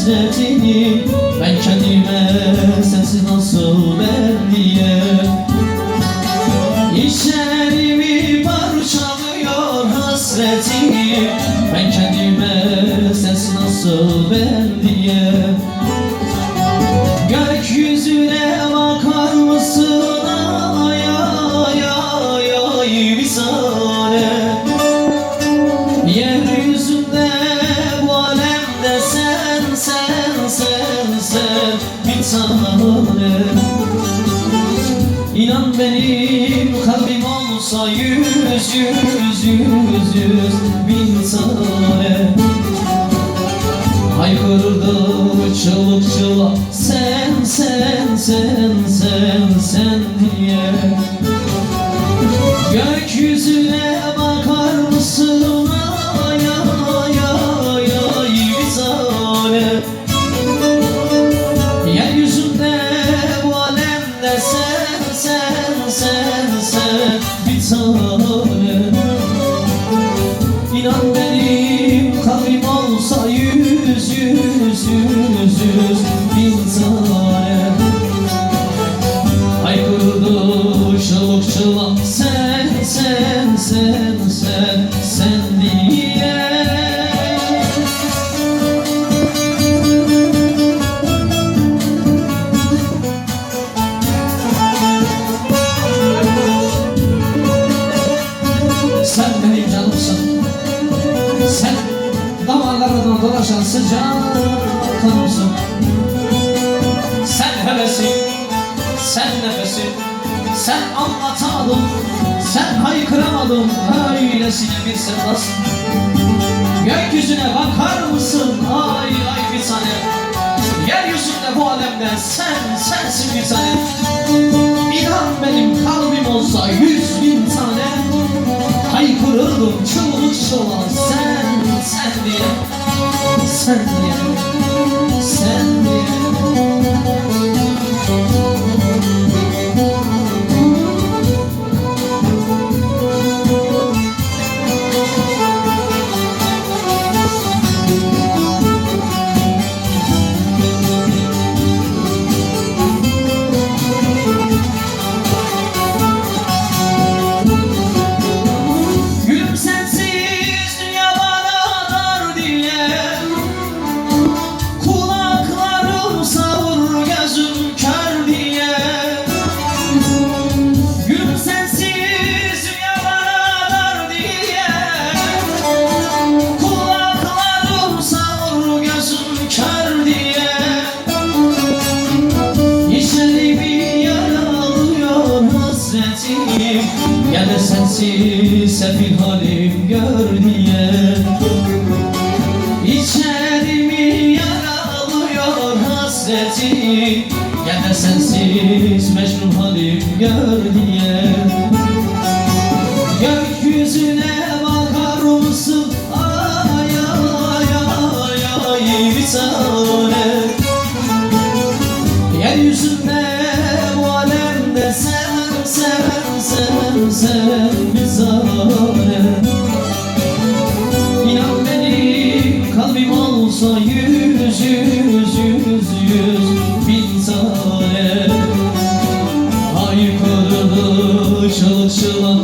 hasretini. Ben kendime sensiz nasıl ben diye. İçerimi parçalıyor hasretini. Ben kendime sensiz nasıl ben diye. Gökyüzüne bakar mısın ay ay ay ay bir tane. Yeryüzünde bu alemde sen bir tane. İnan benim kalbim olsa yüz bin tane. Haykırırdı çığlık çığlığa sen diye. Gökyüzüne bakar mısın ay ay ay ay bir tane. Yeryüzünde bu alemde sen bir tane. İnan benim kalbim olsa yüz bin tane. Haykırdı çığlık çığlığa sen diye. Sen benim canımsın, sen damarlarından dolaşan sıcak kanımsın. Sen hevesim, sen nefesim, sen anlatamadım, sen haykıramadım, öylesine bir sevdasın. Gökyüzüne bakar mısın ay ay bir tane. Yeryüzünde bu alemde sensin bir tane. İnan benim kalbim olsa yüz bin tane. Haykırırdım çığlık çığlığa sen diye. Sen diye. Ya da sensiz sefil halim gör diye. İçerimi yaralıyor hasretim. Ya da sensiz mecnun halim gör diye. Gökyüzüne bakar mısın ay ay ay ay bir tane. Yeryüzünde bu alemde sen bir tane. İnan benim kalbim olsa yüz bin tane. Haykırdı çığlık çığlığa